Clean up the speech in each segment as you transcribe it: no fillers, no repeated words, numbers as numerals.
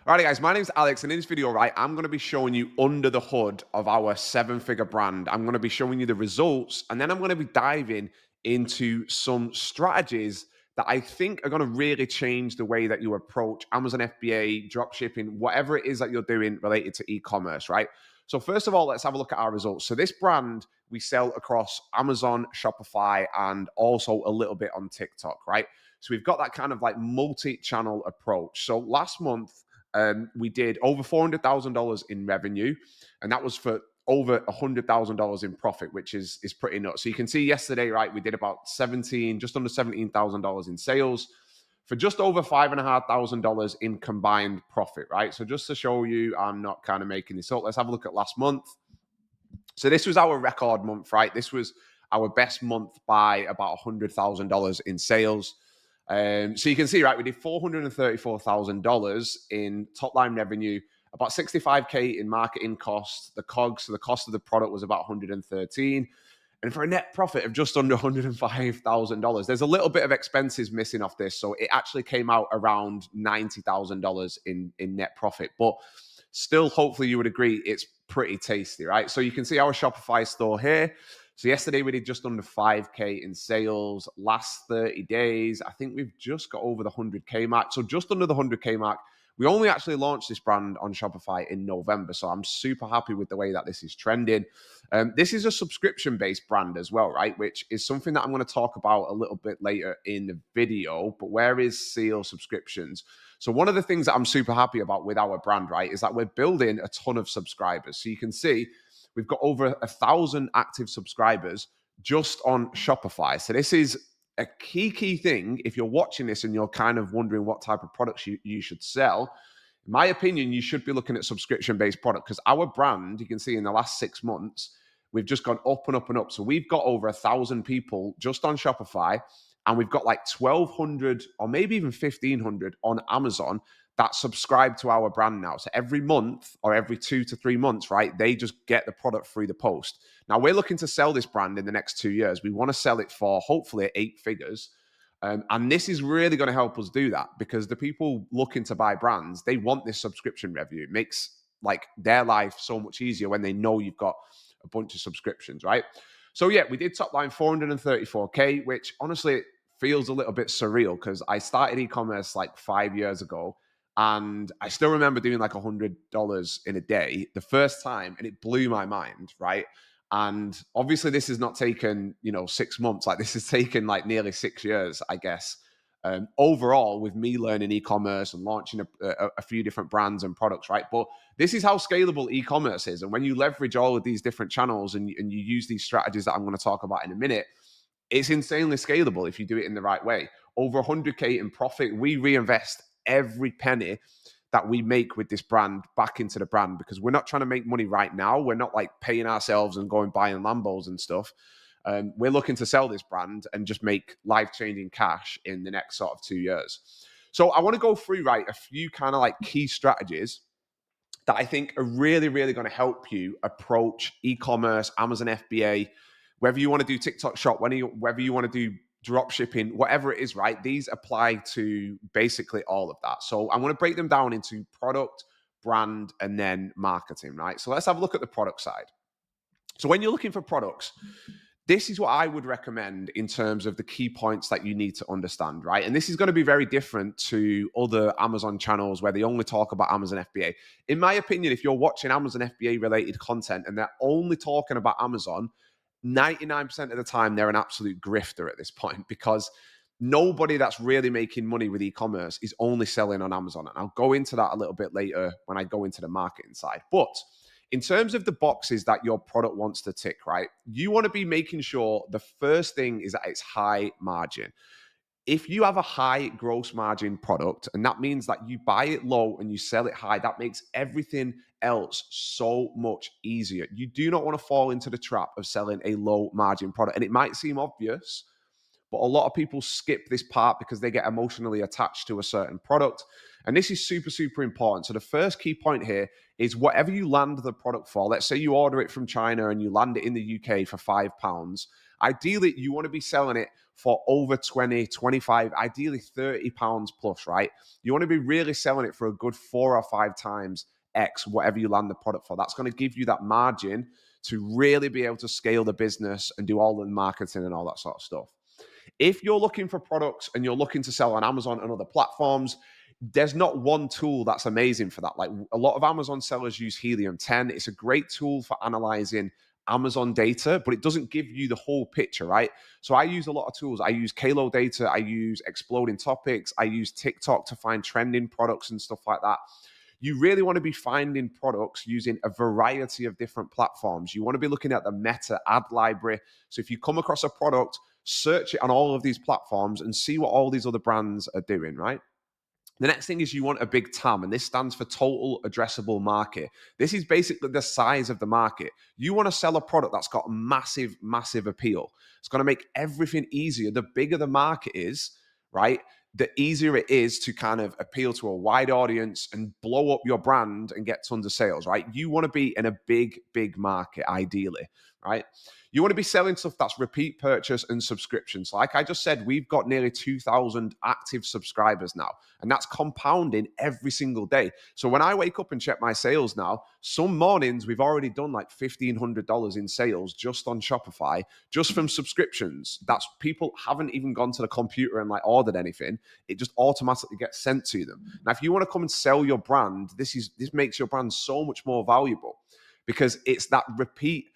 Alright guys, my name's Alex, and in this video, right, I'm going to be showing you under the hood of our seven-figure brand. I'm going to be showing you the results, and then I'm going to be diving into some strategies that I think are going to really change the way that you approach Amazon FBA, dropshipping, whatever it is that you're doing related to e-commerce, right? So first of all, let's have a look at our results. So this brand, we sell across Amazon, Shopify, and also a little bit on TikTok, right? So we've got that kind of like multi-channel approach. So last month, we did over $400,000 in revenue, and that was for over $100,000 in profit, which is pretty nuts. So you can see yesterday, right, we did about just under $17,000 in sales for just over $5,500 in combined profit, right? So just to show you, I'm not kind of making this up. Let's have a look at last month. So this was our record month, right? This was our best month by about $100,000 in sales. So you can see, right, we did $434,000 in top line revenue, about 65K in marketing costs. The COGS, so the cost of the product, was about 113, and for a net profit of just under $105,000. There's a little bit of expenses missing off this, so it actually came out around $90,000 in net profit. But still, hopefully you would agree, it's pretty tasty, right? So you can see our Shopify store here. So yesterday we did just under 5K in sales. Last 30 days, I think we've just got over the 100K mark. So just under the 100K mark. We only actually launched this brand on Shopify in November. So I'm super happy with the way that this is trending. This is a subscription-based brand as well, right? Which is something that I'm going to talk about a little bit later in the video. But where is SEAL subscriptions? So one of the things that I'm super happy about with our brand, right, is that we're building a ton of subscribers. So you can see we've got over 1,000 active subscribers just on Shopify. So this is a key thing. If you're watching this and you're kind of wondering what type of products you should sell, in my opinion, you should be looking at subscription-based product, because our brand, you can see in the last 6 months, we've just gone up and up and up. So we've got over 1,000 people just on Shopify, and we've got like 1,200 or maybe even 1,500 on Amazon that subscribe to our brand now. So every month or every 2 to 3 months, right, they just get the product through the post. Now we're looking to sell this brand in the next 2 years. We want to sell it for hopefully 8 figures. And this is really going to help us do that, because the people looking to buy brands, they want this subscription revenue. It makes like their life so much easier when they know you've got a bunch of subscriptions, right? So yeah, we did top line 434K, which honestly feels a little bit surreal, because I started e-commerce like 5 years ago. And I still remember doing like $100 in a day the first time, and it blew my mind, right? And obviously this has not taken, 6 months. Like this has taken like nearly 6 years, I guess. Overall, with me learning e-commerce and launching a few different brands and products, right? But this is how scalable e-commerce is. And when you leverage all of these different channels and you use these strategies that I'm going to talk about in a minute, it's insanely scalable if you do it in the right way. Over 100K in profit, we reinvest every penny that we make with this brand back into the brand, because we're not trying to make money right now. We're not like paying ourselves and going buying Lambos and stuff. We're looking to sell this brand and just make life-changing cash in the next sort of 2 years. So I want to go through, right, a few kind of like key strategies that I think are really, really going to help you approach e-commerce, Amazon FBA, whether you want to do TikTok Shop, whether you want to do drop shipping, whatever it is, right? These apply to basically all of that. So I'm going to break them down into product, brand, and then marketing, right? So let's have a look at the product side. So when you're looking for products, this is what I would recommend in terms of the key points that you need to understand, right? And this is going to be very different to other Amazon channels where they only talk about Amazon FBA. In my opinion, if you're watching Amazon FBA related content and they're only talking about Amazon, 99% of the time, they're an absolute grifter at this point, because nobody that's really making money with e-commerce is only selling on Amazon. And I'll go into that a little bit later when I go into the marketing side. But in terms of the boxes that your product wants to tick, right, you want to be making sure the first thing is that it's high margin. If you have a high gross margin product, and that means that you buy it low and you sell it high, that makes everything else so much easier. You do not want to fall into the trap of selling a low margin product. And it might seem obvious, but a lot of people skip this part because they get emotionally attached to a certain product. And this is super, super important. So the first key point here is whatever you land the product for, let's say you order it from China and you land it in the UK for £5. Ideally, you want to be selling it for over 20, 25, ideally £30 plus, right? You want to be really selling it for a good 4 or 5 times X, whatever you land the product for. That's going to give you that margin to really be able to scale the business and do all the marketing and all that sort of stuff. If you're looking for products and you're looking to sell on Amazon and other platforms, there's not one tool that's amazing for that. Like a lot of Amazon sellers use Helium 10. It's a great tool for analyzing Amazon data, but it doesn't give you the whole picture, right? So I use a lot of tools. I use Kalo data, I use exploding topics, I use TikTok to find trending products and stuff like that. You really want to be finding products using a variety of different platforms. You want to be looking at the Meta ad library. So if you come across a product, search it on all of these platforms and see what all these other brands are doing, right? The next thing is you want a big TAM, and this stands for total addressable market. This is basically the size of the market. You want to sell a product that's got massive, massive appeal. It's going to make everything easier. The bigger the market is, right, the easier it is to kind of appeal to a wide audience and blow up your brand and get tons of sales, right? You want to be in a big, big market, ideally, right? You want to be selling stuff that's repeat purchase and subscriptions. Like I just said, we've got nearly 2,000 active subscribers now, and that's compounding every single day. So when I wake up and check my sales now, some mornings we've already done like $1,500 in sales just on Shopify, just from subscriptions. That's people haven't even gone to the computer and like ordered anything. It just automatically gets sent to them. Now, if you want to come and sell your brand, this makes your brand so much more valuable because it's that repeat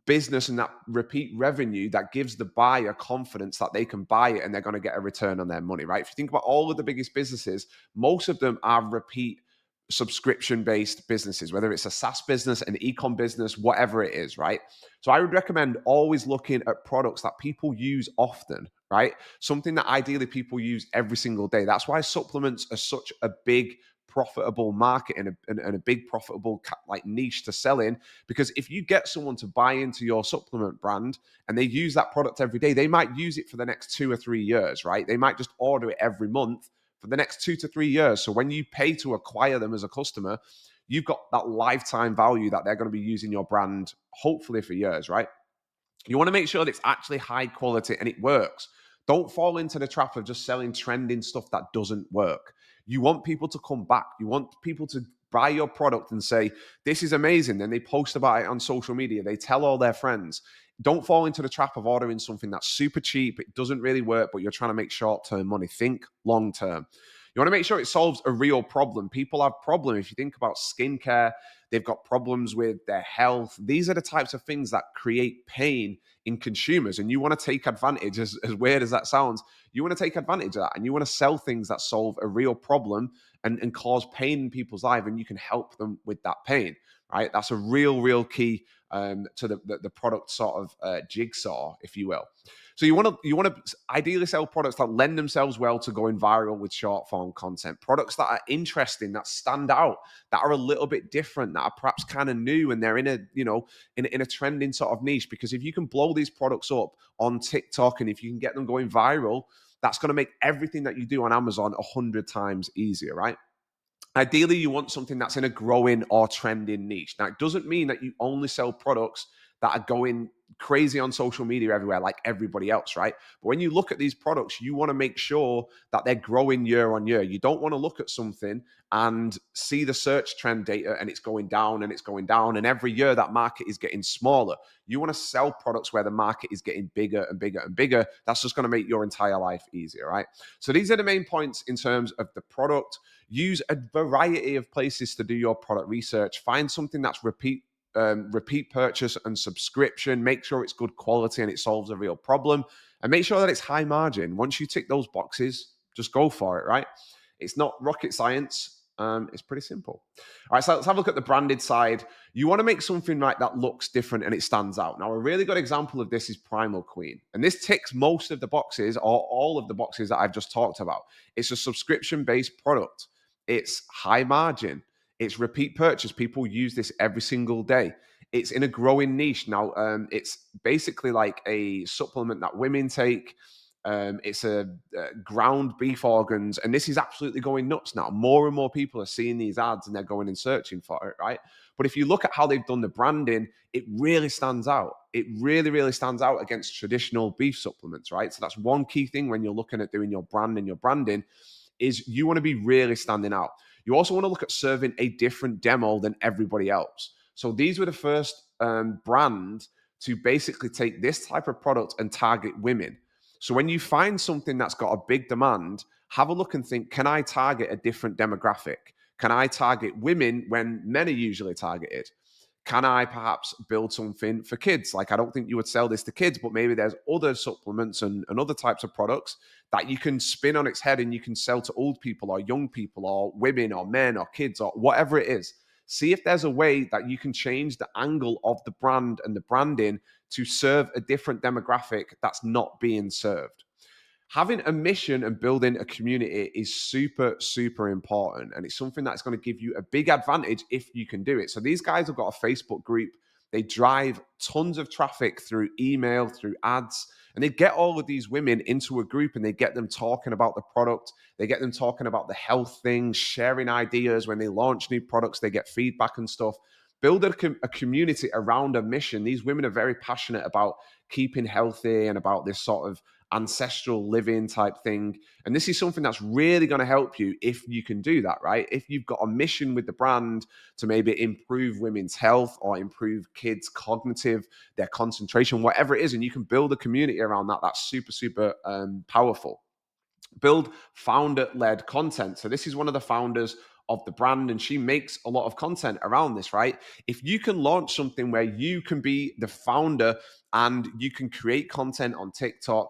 business and that repeat revenue that gives the buyer confidence that they can buy it and they're going to get a return on their money, right? If you think about all of the biggest businesses, most of them are repeat subscription based businesses, whether it's a SaaS business, an e-com business, whatever it is, right? So I would recommend always looking at products that people use often, right? Something that ideally people use every single day. That's why supplements are such a big profitable market and a big profitable like niche to sell in, because if you get someone to buy into your supplement brand and they use that product every day, they might use it for the next 2 or 3 years, right? They might just order it every month for the next 2 to 3 years. So when you pay to acquire them as a customer, you've got that lifetime value that they're going to be using your brand, hopefully for years, right? You want to make sure that it's actually high quality and it works. Don't fall into the trap of just selling trending stuff that doesn't work. You want people to come back. You want people to buy your product and say, this is amazing. Then they post about it on social media. They tell all their friends. Don't fall into the trap of ordering something that's super cheap. It doesn't really work, but you're trying to make short-term money. Think long-term. You want to make sure it solves a real problem. People have problems. If you think about skincare, they've got problems with their health. These are the types of things that create pain in consumers. And you want to take advantage, as weird as that sounds, you want to take advantage of that. And you want to sell things that solve a real problem and cause pain in people's life. And you can help them with that pain, right? That's a real key to the product sort of jigsaw, if you will. So you want to ideally sell products that lend themselves well to going viral with short form content, products that are interesting, that stand out, that are a little bit different, that are perhaps kind of new, and they're in a in a trending sort of niche. Because if you can blow these products up on TikTok and if you can get them going viral, that's going to make everything that you do on Amazon 100 times easier, right? Ideally, you want something that's in a growing or trending niche. Now, it doesn't mean that you only sell products that are going crazy on social media everywhere like everybody else, right? But when you look at these products, you want to make sure that they're growing year on year. You don't want to look at something and see the search trend data and it's going down and it's going down. And every year that market is getting smaller. You want to sell products where the market is getting bigger and bigger and bigger. That's just going to make your entire life easier, right? So these are the main points in terms of the product. Use a variety of places to do your product research. Find something that's repeat purchase and subscription. Make sure it's good quality and it solves a real problem. And make sure that it's high margin. Once you tick those boxes, just go for it, right? It's not rocket science. It's pretty simple. All right, so let's have a look at the branded side. You want to make something like that looks different and it stands out. Now, a really good example of this is Primal Queen. And this ticks most of the boxes or all of the boxes that I've just talked about. It's a subscription-based product. It's high margin. It's repeat purchase. People use this every single day. It's in a growing niche. Now, it's basically like a supplement that women take. It's a ground beef organs, and this is absolutely going nuts now. More and more people are seeing these ads and they're going and searching for it, right? But if you look at how they've done the branding, it really stands out. It really, really stands out against traditional beef supplements, right? So that's one key thing when you're looking at doing your brand and your branding is you want to be really standing out. You also want to look at serving a different demo than everybody else. So these were the first brand to basically take this type of product and target women. So when you find something that's got a big demand, have a look and think, can I target a different demographic? Can I target women when men are usually targeted? Can I perhaps build something for kids? Like, I don't think you would sell this to kids, but maybe there's other supplements and other types of products that you can spin on its head and you can sell to old people or young people or women or men or kids or whatever it is. See if there's a way that you can change the angle of the brand and the branding to serve a different demographic that's not being served. Having a mission and building a community is super, super important. And it's something that's going to give you a big advantage if you can do it. So these guys have got a Facebook group. They drive tons of traffic through email, through ads, and they get all of these women into a group and they get them talking about the product. They get them talking about the health things, sharing ideas. When they launch new products, they get feedback and stuff. Build a community around a mission. These women are very passionate about keeping healthy and about this sort of ancestral living type thing. And this is something that's really going to help you if you can do that, right? If you've got a mission with the brand to maybe improve women's health or improve kids' cognitive, their concentration, whatever it is, and you can build a community around that, that's super, super powerful. Build founder-led content. So this is one of the founders of the brand, and she makes a lot of content around this, right? If you can launch something where you can be the founder and you can create content on TikTok,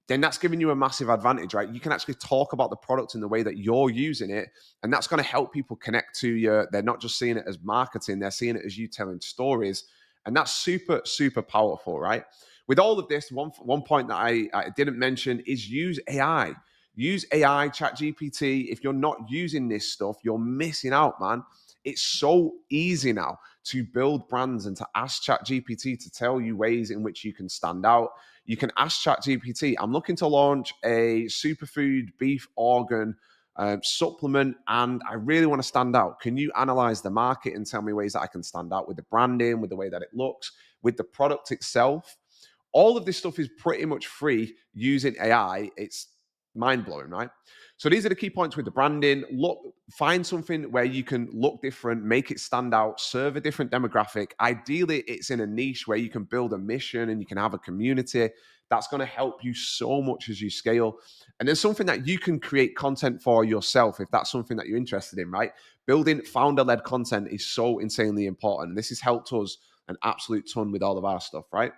then that's giving you a massive advantage, right? You can actually talk about the product in the way that you're using it, and that's going to help people connect to you. They're not just seeing it as marketing, they're seeing it as you telling stories. And that's super, super powerful, right? With all of this, one point that I didn't mention is use AI. Use AI, Chat GPT. If you're not using this stuff, you're missing out, man. It's so easy now to build brands and to ask Chat GPT to tell you ways in which you can stand out. You can ask Chat GPT, I'm looking to launch a superfood beef organ supplement, and I really want to stand out. Can you analyze the market and tell me ways that I can stand out with the branding, with the way that it looks, with the product itself? All of this stuff is pretty much free using AI. It's mind blowing, right? So these are the key points with the branding. Look, find something where you can look different, make it stand out, serve a different demographic. Ideally, it's in a niche where you can build a mission and you can have a community. That's going to help you so much as you scale. And then something that you can create content for yourself, if that's something that you're interested in, right? Building founder-led content is so insanely important. And this has helped us an absolute ton with all of our stuff, right?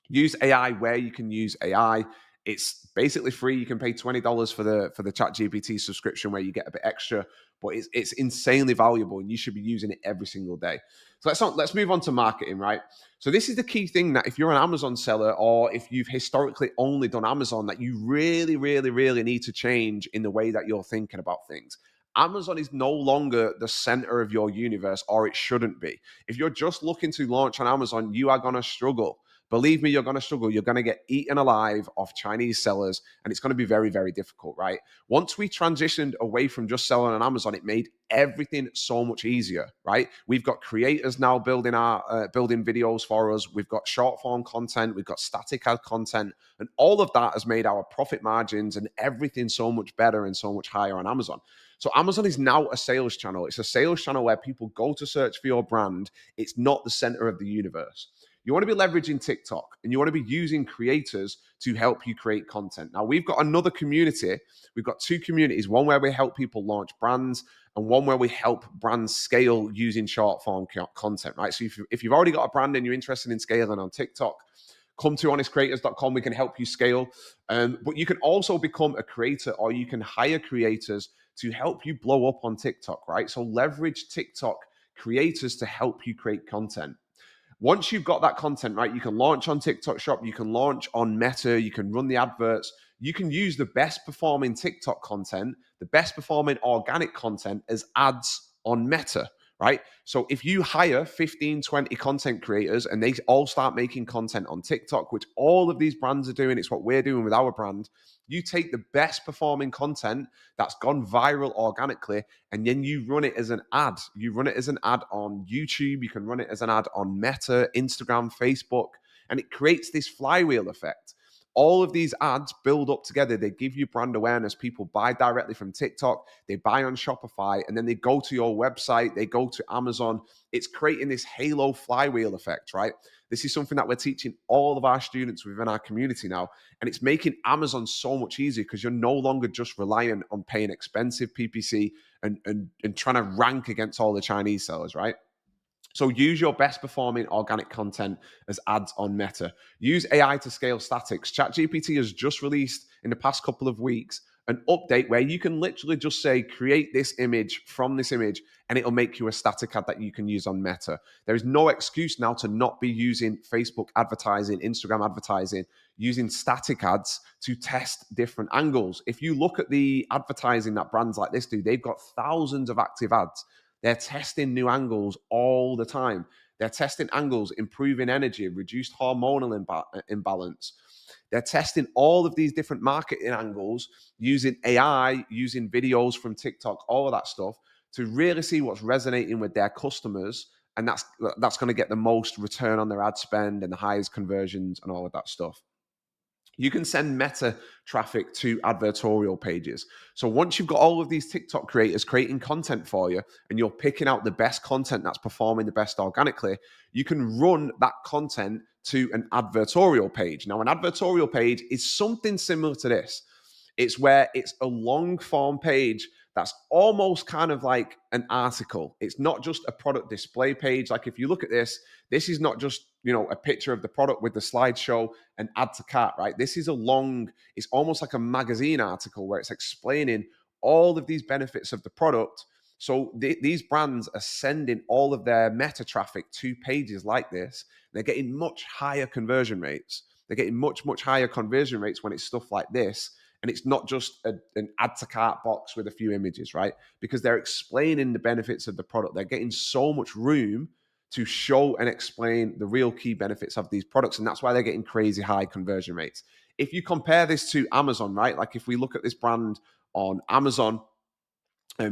Use AI where you can use AI. It's basically free. You can pay $20 for the Chat GPT subscription where you get a bit extra, but it's insanely valuable and you should be using it every single day. So let's move on to marketing, right? So this is the key thing that if you're an Amazon seller or if you've historically only done Amazon, that you really, really, really need to change in the way that you're thinking about things. Amazon is no longer the center of your universe, or it shouldn't be. If you're just looking to launch on Amazon, you are going to struggle. Believe me, you're going to struggle. You're going to get eaten alive off Chinese sellers, and it's going to be very, very difficult, right? Once we transitioned away from just selling on Amazon, it made everything so much easier, right? We've got creators now building videos for us. We've got short form content. We've got static ad content, and all of that has made our profit margins and everything so much better and so much higher on Amazon. So Amazon is now a sales channel. It's a sales channel where people go to search for your brand. It's not the center of the universe. You want to be leveraging TikTok and you want to be using creators to help you create content. Now, we've got another community. We've got two communities, one where we help people launch brands and one where we help brands scale using short form content, right? So if you've already got a brand and you're interested in scaling on TikTok, come to honestcreators.com. We can help you scale. But you can also become a creator or you can hire creators to help you blow up on TikTok, right? So leverage TikTok creators to help you create content. Once you've got that content, right, you can launch on TikTok Shop, you can launch on Meta, you can run the adverts, you can use the best performing TikTok content, the best performing organic content as ads on Meta, right? So if you hire 15, 20 content creators and they all start making content on TikTok, which all of these brands are doing, it's what we're doing with our brand. You take the best performing content that's gone viral organically, and then you run it as an ad. You run it as an ad on YouTube. You can run it as an ad on Meta, Instagram, Facebook, and it creates this flywheel effect. All of these ads build up together. They give you brand awareness. People buy directly from TikTok, they buy on Shopify, and then they go to your website, they go to Amazon. It's creating this halo flywheel effect, right? This is something that we're teaching all of our students within our community now. And it's making Amazon so much easier because you're no longer just reliant on paying expensive PPC and trying to rank against all the Chinese sellers, right? So use your best performing organic content as ads on Meta. Use AI to scale statics. ChatGPT has just released in the past couple of weeks an update where you can literally just say, create this image from this image, and it'll make you a static ad that you can use on Meta. There is no excuse now to not be using Facebook advertising, Instagram advertising, using static ads to test different angles. If you look at the advertising that brands like this do, they've got thousands of active ads. They're testing new angles all the time. They're testing angles, improving energy, reduced hormonal imbalance. They're testing all of these different marketing angles using AI, using videos from TikTok, all of that stuff to really see what's resonating with their customers. And that's going to get the most return on their ad spend and the highest conversions and all of that stuff. You can send meta traffic to advertorial pages. So once you've got all of these TikTok creators creating content for you and you're picking out the best content that's performing the best organically, you can run that content to an advertorial page. Now, an advertorial page is something similar to this. It's where it's a long form page that's almost kind of like an article. It's not just a product display page. Like if you look at this, this is not just, a picture of the product with the slideshow and add to cart, right? This is it's almost like a magazine article where it's explaining all of these benefits of the product. So these brands are sending all of their meta traffic to pages like this. They're getting much higher conversion rates. They're getting much, much higher conversion rates when it's stuff like this. And it's not just an add to cart box with a few images, right? Because they're explaining the benefits of the product. They're getting so much room to show and explain the real key benefits of these products. And that's why they're getting crazy high conversion rates. If you compare this to Amazon, right? Like if we look at this brand on Amazon,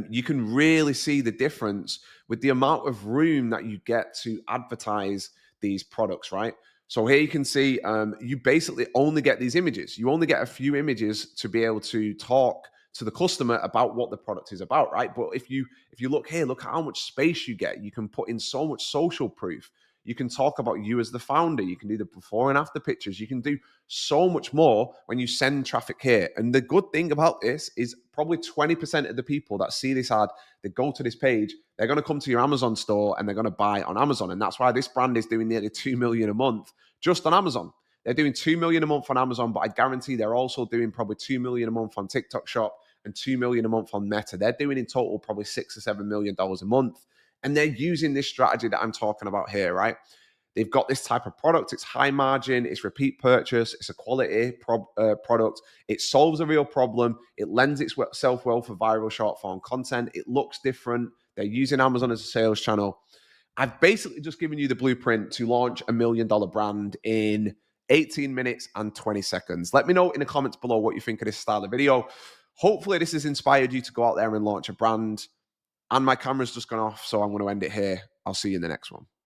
you can really see the difference with the amount of room that you get to advertise these products, right? So here you can see you basically only get these images. You only get a few images to be able to talk to the customer about what the product is about, right? But if you look here, look how much space you get. You can put in so much social proof. You can talk about you as the founder. You can do the before and after pictures. You can do so much more when you send traffic here. And the good thing about this is probably 20% of the people that see this ad, they go to this page, they're going to come to your Amazon store and they're going to buy on Amazon. And that's why this brand is doing nearly 2 million a month just on Amazon. They're doing 2 million a month on Amazon, but I guarantee they're also doing probably 2 million a month on TikTok Shop and 2 million a month on Meta. They're doing in total probably $6 or $7 million a month. And they're using this strategy that I'm talking about here, right? They've got this type of product. It's high margin. It's repeat purchase. It's a quality product. It solves a real problem. It lends itself well for viral short form content. It looks different. They're using Amazon as a sales channel. I've basically just given you the blueprint to launch a $1 million brand in 18 minutes and 20 seconds. Let me know in the comments below what you think of this style of video. Hopefully this has inspired you to go out there and launch a brand. And my camera's just gone off, so I'm going to end it here. I'll see you in the next one.